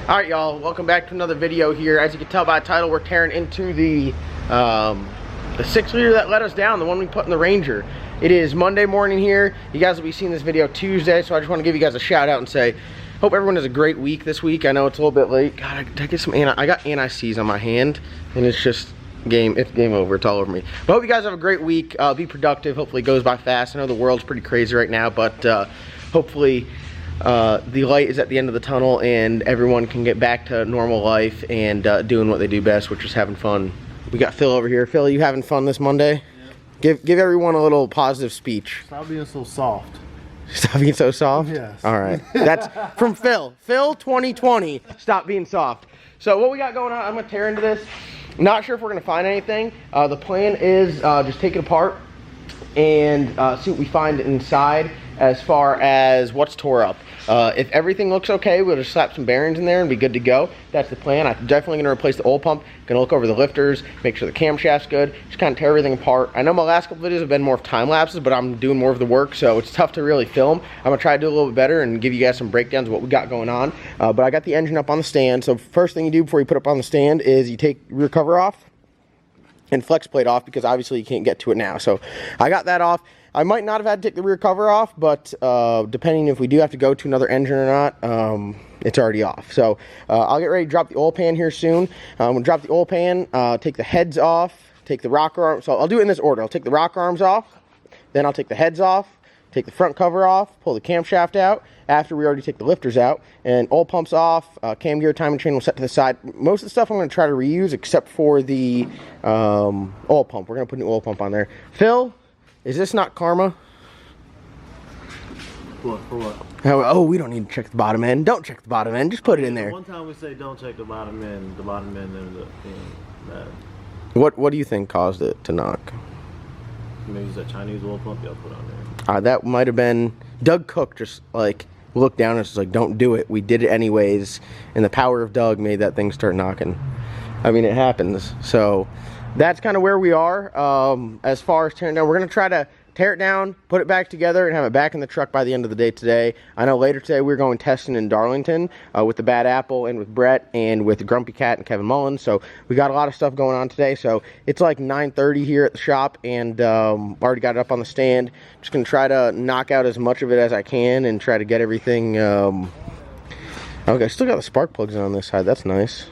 Alright y'all, welcome back to another video here. As you can tell by the title, we're tearing into the 6-liter that let us down, the one we put in the Ranger. It is Monday morning here. You guys will be seeing this video Tuesday, so I just want to give you guys a shout out and say, hope everyone has a great week this week. I know it's a little bit late. God, I get some I got anti-seize on my hand, and it's just it's game over. It's all over me. But I hope you guys have a great week. Be productive. Hopefully it goes by fast. I know the world's pretty crazy right now, but hopefully the light is at the end of the tunnel and everyone can get back to normal life and doing what they do best, which is having fun. We got Phil over here. Phil, are you having fun this Monday? Yep. Give everyone a little positive speech. Stop being so soft. Stop being so soft? Yes. All right. That's from Phil. Phil 2020. Stop being soft. So what we got going on, I'm going to tear into this. Not sure if we're going to find anything. The plan is just take it apart and see what we find inside as far as what's tore up. If everything looks okay, we'll just slap some bearings in there and be good to go. That's the plan. I'm definitely going to replace the oil pump. Going to look over the lifters, make sure the camshaft's good, just kind of tear everything apart. I know my last couple videos have been more of time lapses, but I'm doing more of the work, so it's tough to really film. I'm going to try to do a little bit better and give you guys some breakdowns of what we got going on. But I got the engine up on the stand, so first thing you do before you put it up on the stand is you take rear cover off and flex plate off, because obviously you can't get to it now. So I got that off. I might not have had to take the rear cover off, but depending if we do have to go to another engine or not, it's already off. So I'll get ready to drop the oil pan here soon. I'm going to drop the oil pan, take the heads off, take the rocker arms. So I'll do it in this order. I'll take the rocker arms off, then I'll take the heads off, take the front cover off, pull the camshaft out after we already take the lifters out, and oil pumps off, cam gear, timing chain will set to the side. Most of the stuff I'm going to try to reuse except for the oil pump. We're going to put an oil pump on there. Phil, is this not karma? What? For what? Oh, we don't need to check the bottom end. Don't check the bottom end. Just put it in there. One time we say don't check the bottom end ends up being bad. What do you think caused it to knock? Maybe it's that Chinese oil pump y'all put on there. That might have been Doug Cook. Just like looked down and was like, "Don't do it." We did it anyways, and the power of Doug made that thing start knocking. I mean, it happens. So that's kind of where we are as far as tearing down. We're gonna try to tear it down, put it back together, and have it back in the truck by the end of the day today. I know later today we're going testing in Darlington with the Bad Apple and with Brett and with Grumpy Cat and Kevin Mullins. So we got a lot of stuff going on today. So it's like 9:30 here at the shop, and already got it up on the stand. Just gonna try to knock out as much of it as I can and try to get everything. Okay, still got the spark plugs on this side. That's nice.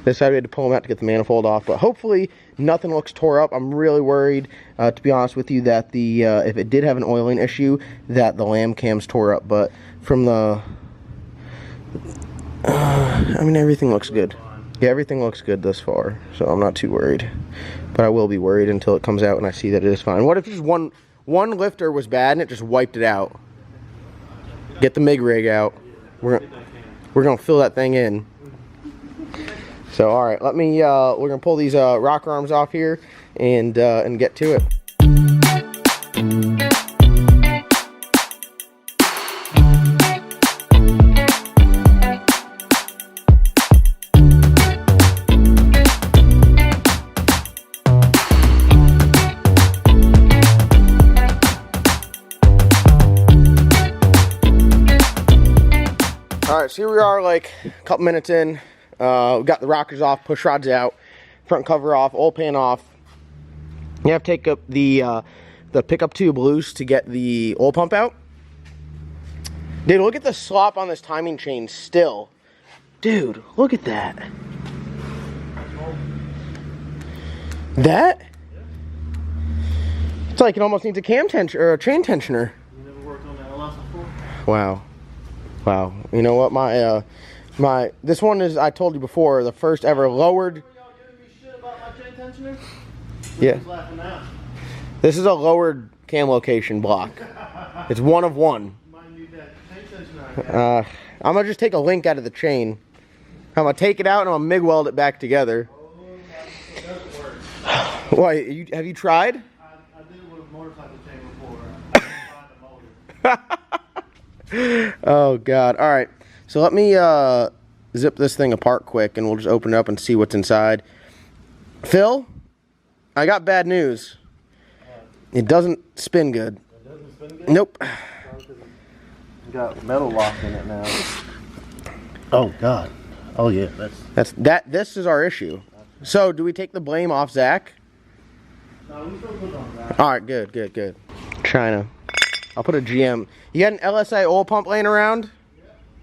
This side we had to pull them out to get the manifold off, but hopefully nothing looks tore up. I'm really worried, to be honest with you, that the if it did have an oiling issue, that the lamb cams tore up. But from the, I mean, everything looks good. Yeah, everything looks good thus far, so I'm not too worried. But I will be worried until it comes out and I see that it is fine. What if just one lifter was bad and it just wiped it out? Get the MIG rig out. We're gonna fill that thing in. So, all right, let me, we're gonna pull these rocker arms off here and get to it. All right, so here we are, like a couple minutes in. We got the rockers off, push rods out, front cover off, oil pan off. You have to take up the pickup tube loose to get the oil pump out. Dude, look at the slop on this timing chain still. Dude, look at that. That? It's like it almost needs a cam tensioner or a chain tensioner. You never worked on that LS before? Wow. Wow. You know what, this one is, I told you before, the first ever lowered. Y'all giving me shit about my chain tensioner? Yeah. Laughing now. This is a lowered cam location block. It's one of one. Might need that chain tensioner. I'm gonna just take a link out of the chain. I'm gonna take it out and I'm gonna MIG weld it back together. Oh, it doesn't work. Why? Have you tried? I did it with a motorcycle chain before. I couldn't find the motor. Oh God! All right. So let me zip this thing apart quick, and we'll just open it up and see what's inside. Phil, I got bad news. It doesn't spin good. It doesn't spin good? Nope. Got metal locked in it now. Oh God. Oh yeah, This is our issue. So do we take the blame off Zach? No, we still put it on that. All right, good. China. I'll put a GM. You got an LSI oil pump laying around?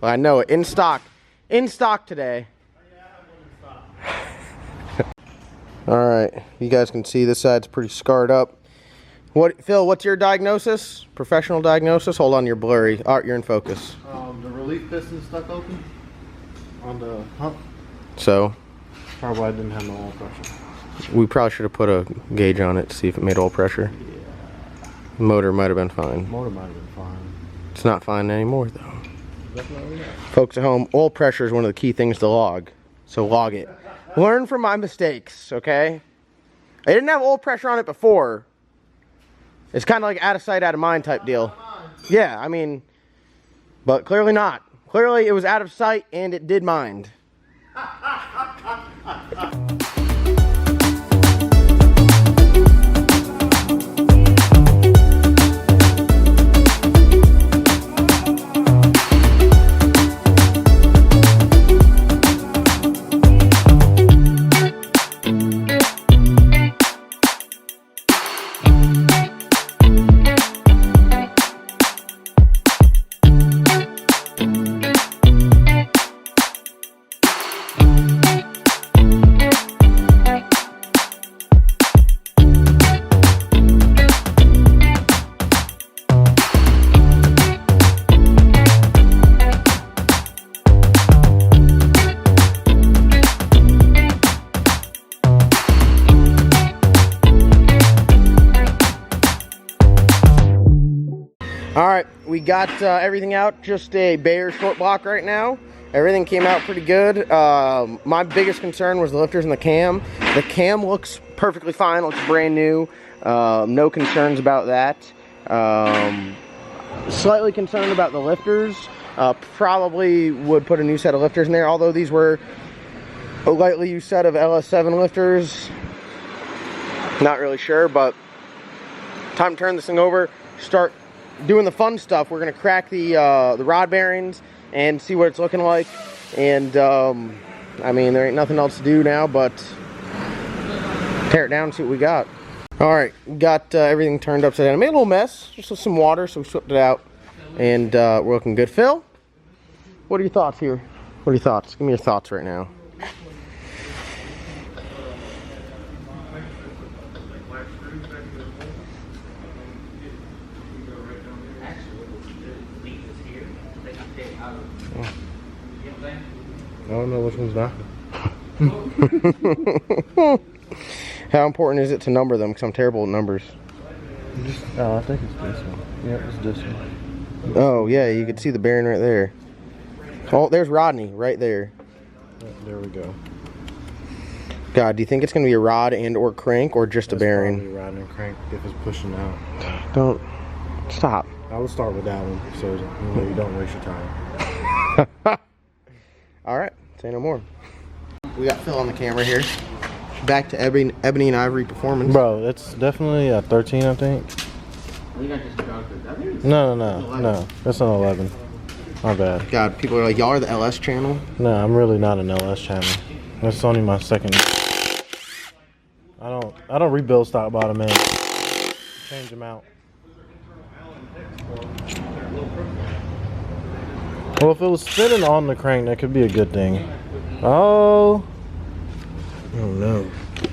Well, I know it. In stock today. All right, you guys can see this side's pretty scarred up. Phil, what's your diagnosis? Professional diagnosis? Hold on, you're blurry. Art, you're in focus. The relief piston stuck open on the hump. So? Probably I didn't have no oil pressure. We probably should have put a gauge on it to see if it made oil pressure. Yeah. Motor might have been fine. Motor might have been fine. It's not fine anymore, though. Definitely not. Folks at home, oil pressure is one of the key things to log. So log it. Learn from my mistakes, okay? I didn't have oil pressure on it before. It's kind of like out of sight, out of mind type deal. Yeah, I mean, but clearly not. Clearly it was out of sight and it did mind. Alright, we got everything out, just a Bayer short block right now. Everything came out pretty good. My biggest concern was the lifters and the cam. The cam looks perfectly fine, looks brand new. No concerns about that. Slightly concerned about the lifters. Probably would put a new set of lifters in there, although these were a lightly used set of LS7 lifters. Not really sure, but time to turn this thing over, start doing the fun stuff. We're gonna crack the rod bearings and see what it's looking like. And I mean, there ain't nothing else to do now but tear it down and see what we got. All right, got everything turned upside down. I made a little mess, just with some water, so we swept it out, and we're looking good. Phil, what are your thoughts here? What are your thoughts? Give me your thoughts right now. I don't know which one's not. How important is it to number them? Because I'm terrible at numbers. I think it's this one. Yeah, it's this one. Oh, yeah, you can see the bearing right there. Oh, there's Rodney right there. There we go. God, do you think it's going to be a rod and or crank or just a bearing? Probably rod and crank if it's pushing out. Don't. Stop. I would start with that one so you don't waste your time. All right, say no more. We got Phil on the camera here. Back to ebony and ivory performance. Bro, it's definitely a 13, I think. No. That's an 11. My bad. God, people are like, y'all are the LS channel? No, I'm really not an LS channel. That's only my second. I don't rebuild stock bottom ends. Change them out. Well, if it was spinning on the crank, that could be a good thing. Oh no.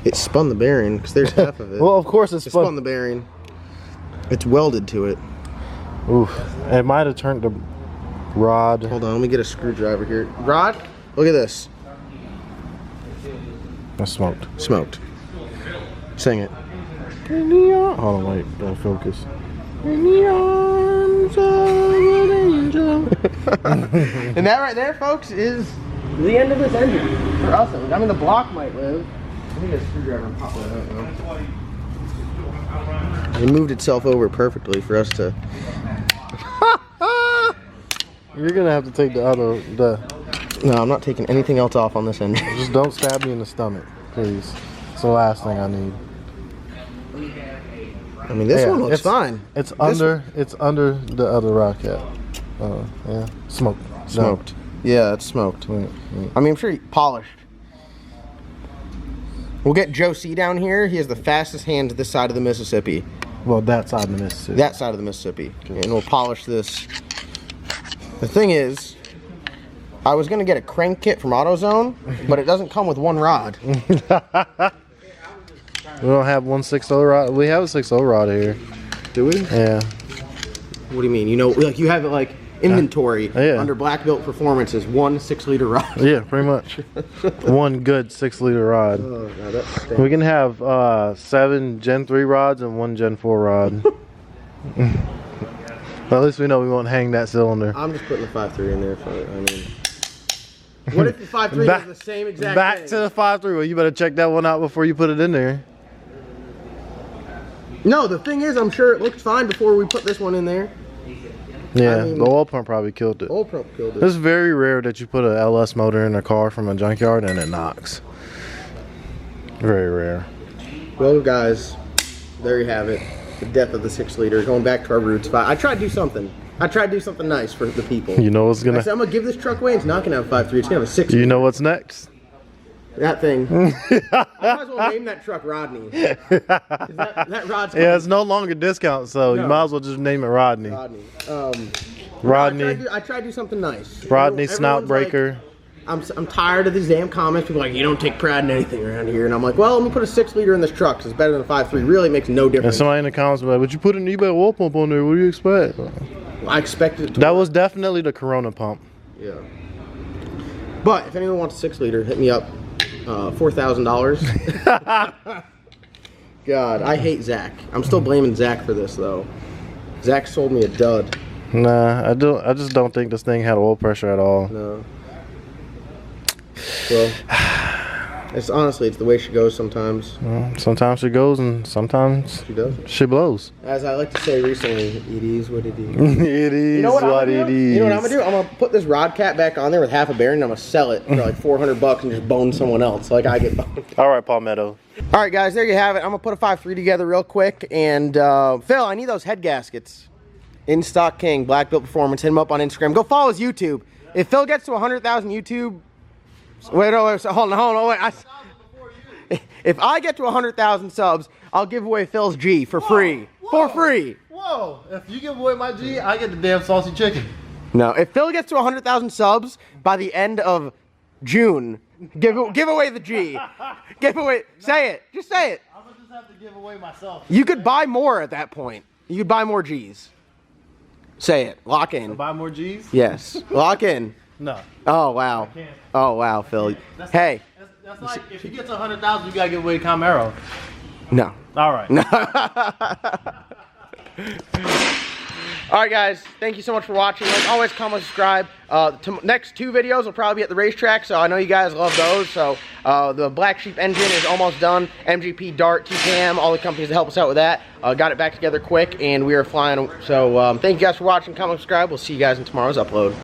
It spun the bearing, because there's half of it. Well, of course it spun the bearing. It's welded to it. Oof. It might have turned the rod. Hold on, let me get a screwdriver here. Rod, look at this. That's smoked. Smoked. Sing it. Hold on, wait. Don't focus. And that right there, folks, is the end of this engine for us. I mean, the block might live. Let me get a screwdriver and pop that out now. It moved itself over perfectly for us to. You're gonna have to take the other. No, I'm not taking anything else off on this engine. Just don't stab me in the stomach, please. It's the last thing I need. I mean, this one looks fine. It's under the other rocket. Yeah, smoked. Smoked. Yeah, it's smoked. I mean, I'm sure he polished. We'll get Joe C down here. He has the fastest hands this side of the Mississippi. Well, that side of the Mississippi. That side of the Mississippi. And we'll polish this. The thing is, I was gonna get a crank kit from AutoZone, but it doesn't come with one rod. We don't have 1/6 rod. We have a 6/0 rod here. Do we? Yeah. What do you mean? You know, like you have it like inventory under Black Belt Performance is 1 6-liter rod. Yeah, pretty much. One good 6-liter rod. Oh, no, that's We can have 7 Gen 3 rods and 1 Gen 4 rod. Well, at least we know we won't hang that cylinder. I'm just putting the 5.3 in there. What if the 5.3 does the same exact back thing? to the 5.3. Well, you better check that one out before you put it in there. No, the thing is, I'm sure it looked fine before we put this one in there. Yeah, I mean, the oil pump probably killed it. Oil pump killed it. It's very rare that you put a LS motor in a car from a junkyard and it knocks. Very rare. Well, guys, there you have it. The death of the 6-liter. Going back to our roots. I tried to do something. I tried to do something nice for the people. You know what's gonna... I said, I'm going to give this truck away. It's not going to have a 5.3. It's going to have a 6. You know what's next? That thing. I might as well name that truck Rodney. That Rod's Yeah, it's no longer discount, so No. you might as well just name it Rodney. Rodney. Rodney. I tried to do something nice. Rodney Everyone's Snout Breaker. Like, I'm tired of these damn comments. People are like, you don't take pride in anything around here. And I'm like, well, let me put a 6-liter in this truck because it's better than a 5.3. Really makes no And difference. somebody in the comments will be like, but you put an eBay oil pump on there, what do you expect? I expected it to That was definitely the Corona pump. Yeah. But if anyone wants a 6-liter, hit me up. $4,000. God, I hate Zach. I'm still blaming Zach for this though. Zach sold me a dud. Nah, I just don't think this thing had oil pressure at all. No. Well, it's honestly, it's the way she goes sometimes. Well, sometimes she goes and sometimes She doesn't. she blows. As I like to say recently, it is what it is. It is You know what what I'm it gonna do? is. You know what I'm gonna do? I'm gonna put this rod cap back on there with half a bearing and I'm gonna sell it for like $400 and just bone someone else like I get boned. All right, Palmetto. All right, guys, there you have it. I'm gonna put a 5.3 together real quick. And Phil, I need those head gaskets. In Stock King, Black Belt Performance. Hit him up on Instagram. Go follow his YouTube. If Phil gets to 100,000 YouTube, wait, hold on, wait. If I get to 100,000 subs, I'll give away Phil's G for free. For free. Whoa! If you give away my G, I get the damn saucy chicken. No, if Phil gets to 100,000 subs by the end of June, give away the G. Give away. Say it. Just say it. I'm gonna just have to give away myself. You could buy more at that point. You could buy more G's. Say it. Lock in. Buy more G's? Yes. Lock in. No. Oh, wow. can't. Oh, wow, Phil. Hey. That's like if you get to 100,000, you gotta give away Camaro. No. All right. All right, guys. Thank you so much for watching. Like always, comment, subscribe. Next 2 videos will probably be at the racetrack, so I know you guys love those. So the Black Sheep engine is almost done. MGP, Dart, TCAM, all the companies that help us out with that. Got it back together quick, and we are flying. So thank you guys for watching. Comment, subscribe. We'll see you guys in tomorrow's upload.